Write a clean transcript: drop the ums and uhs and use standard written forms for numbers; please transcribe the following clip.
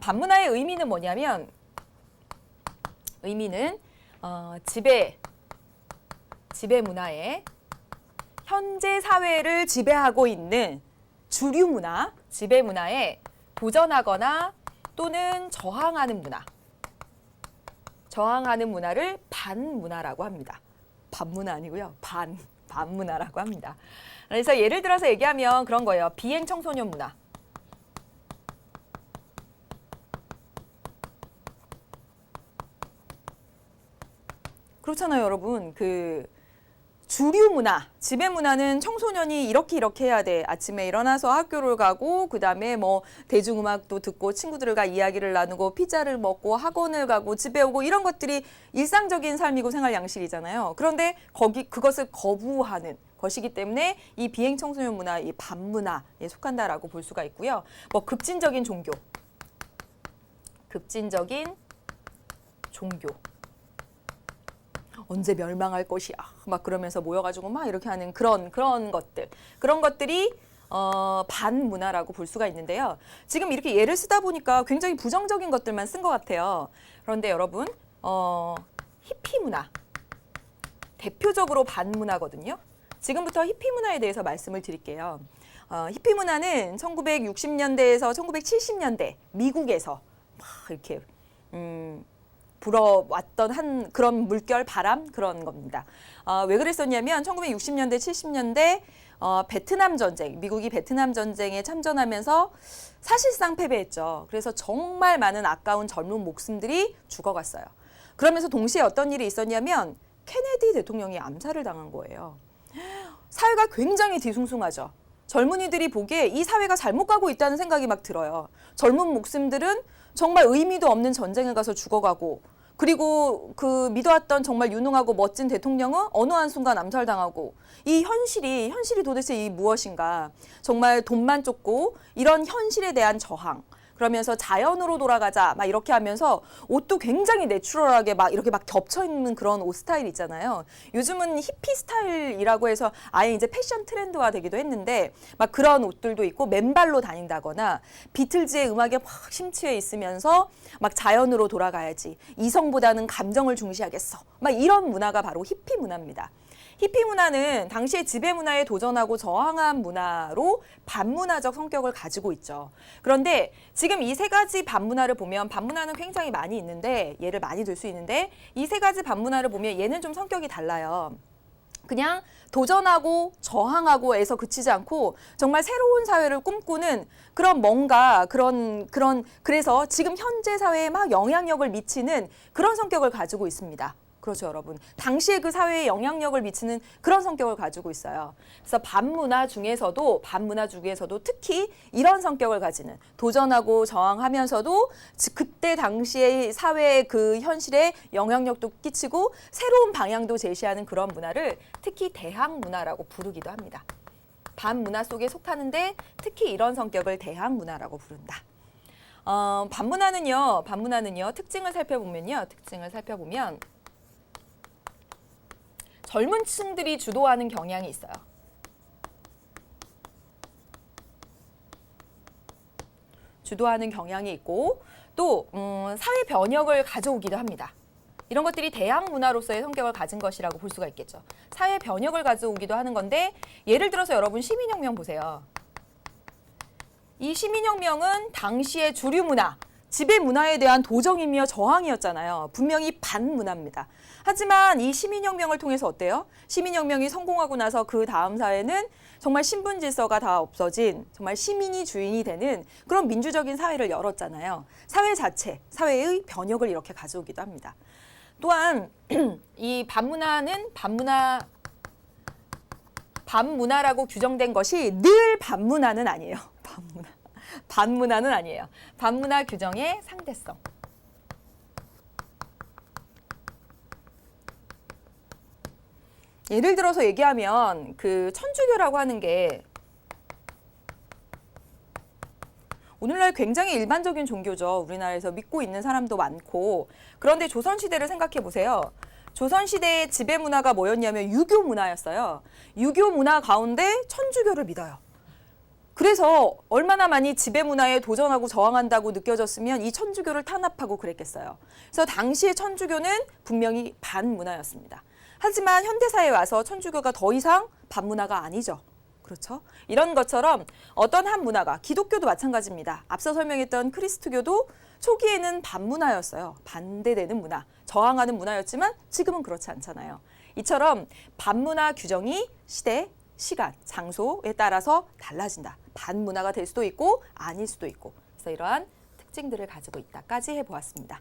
반문화의 의미는 뭐냐면 의미는 지배 문화에 현재 사회를 지배하고 있는 주류 문화, 지배 문화에 도전하거나 또는 저항하는 문화. 저항하는 문화를 반문화라고 합니다. 반문화 아니고요. 반문화라고 합니다. 그래서 예를 들어서 얘기하면 그런 거예요. 비행 청소년 문화. 그렇잖아요, 여러분. 주류 문화, 지배 문화는 청소년이 이렇게 해야 돼. 아침에 일어나서 학교를 가고 그다음에 뭐 대중음악도 듣고 친구들과 이야기를 나누고 피자를 먹고 학원을 가고 집에 오고 이런 것들이 일상적인 삶이고 생활 양식이잖아요. 그런데 그것을 거부하는 것이기 때문에 이 비행 청소년 문화, 이 반문화에 속한다라고 볼 수가 있고요. 뭐 급진적인 종교. 언제 멸망할 것이야. 막 그러면서 모여가지고 막 이렇게 하는 그런 것들이 반문화라고 볼 수가 있는데요. 지금 이렇게 예를 쓰다 보니까 굉장히 부정적인 것들만 쓴 것 같아요. 그런데 여러분, 히피 문화 대표적으로 반문화거든요. 지금부터 히피 문화에 대해서 말씀을 드릴게요. 히피 문화는 1960년대에서 1970년대 미국에서 막 이렇게 불어왔던 그런 물결 바람 그런 겁니다. 왜 그랬었냐면 1960년대 70년대 베트남 전쟁, 미국이 베트남 전쟁에 참전하면서 사실상 패배했죠. 그래서 정말 많은 아까운 젊은 목숨들이 죽어갔어요. 그러면서 동시에 어떤 일이 있었냐면 케네디 대통령이 암살을 당한 거예요. 사회가 굉장히 뒤숭숭하죠. 젊은이들이 보기에 이 사회가 잘못 가고 있다는 생각이 막 들어요. 젊은 목숨들은 정말 의미도 없는 전쟁에 가서 죽어가고 그리고 그 믿어왔던 정말 유능하고 멋진 대통령은 어느 한순간 암살당하고 이 현실이 도대체 이 무엇인가. 정말 돈만 쫓고 이런 현실에 대한 저항. 그러면서 자연으로 돌아가자 막 이렇게 하면서 옷도 굉장히 내추럴하게 막 이렇게 막 겹쳐 있는 그런 옷 스타일 있잖아요. 요즘은 히피 스타일이라고 해서 아예 이제 패션 트렌드화 되기도 했는데 막 그런 옷들도 있고 맨발로 다닌다거나 비틀즈의 음악에 확 심취해 있으면서 막 자연으로 돌아가야지. 이성보다는 감정을 중시하겠어. 막 이런 문화가 바로 히피 문화입니다. 히피 문화는 당시의 지배 문화에 도전하고 저항한 문화로 반문화적 성격을 가지고 있죠. 그런데 지금 이 세 가지 반문화를 보면 반문화는 굉장히 많이 있는데 예를 많이 들 수 있는데 이 세 가지 반문화를 보면 얘는 좀 성격이 달라요. 그냥 도전하고 저항하고에서 그치지 않고 정말 새로운 사회를 꿈꾸는 그런 뭔가 그래서 지금 현재 사회에 막 영향력을 미치는 그런 성격을 가지고 있습니다. 그렇죠, 여러분. 당시에 그 사회에 영향력을 미치는 그런 성격을 가지고 있어요. 그래서 반문화 중에서도 특히 이런 성격을 가지는 도전하고 저항하면서도 그때 당시의 사회의 그 현실에 영향력도 끼치고 새로운 방향도 제시하는 그런 문화를 특히 대항 문화라고 부르기도 합니다. 반문화 속에 속하는데 특히 이런 성격을 대항 문화라고 부른다. 반문화는요, 특징을 살펴보면 젊은 층들이 주도하는 경향이 있어요. 주도하는 경향이 있고 또 사회 변혁을 가져오기도 합니다. 이런 것들이 대항 문화로서의 성격을 가진 것이라고 볼 수가 있겠죠. 사회 변혁을 가져오기도 하는 건데 예를 들어서 여러분 시민혁명 보세요. 이 시민혁명은 당시의 주류 문화, 지배 문화에 대한 도정이며 저항이었잖아요. 분명히 반문화입니다. 하지만 이 시민혁명을 통해서 어때요? 시민혁명이 성공하고 나서 그 다음 사회는 정말 신분 질서가 다 없어진 정말 시민이 주인이 되는 그런 민주적인 사회를 열었잖아요. 사회 자체, 사회의 변혁을 이렇게 가져오기도 합니다. 또한 이 반문화라고 규정된 것이 늘 반문화는 아니에요. 반문화는 아니에요. 반문화 규정의 상대성. 예를 들어서 얘기하면 그 천주교라고 하는 게 오늘날 굉장히 일반적인 종교죠. 우리나라에서 믿고 있는 사람도 많고. 그런데 조선시대를 생각해 보세요. 조선시대의 지배 문화가 뭐였냐면 유교 문화였어요. 유교 문화 가운데 천주교를 믿어요. 그래서 얼마나 많이 지배 문화에 도전하고 저항한다고 느껴졌으면 이 천주교를 탄압하고 그랬겠어요. 그래서 당시의 천주교는 분명히 반문화였습니다. 하지만 현대사에 와서 천주교가 더 이상 반문화가 아니죠. 그렇죠? 이런 것처럼 어떤 한 문화가, 기독교도 마찬가지입니다. 앞서 설명했던 크리스트교도 초기에는 반문화였어요. 반대되는 문화, 저항하는 문화였지만 지금은 그렇지 않잖아요. 이처럼 반문화 규정이 시대, 시간, 장소에 따라서 달라진다. 반문화가 될 수도 있고 아닐 수도 있고. 그래서 이러한 특징들을 가지고 있다까지 해보았습니다.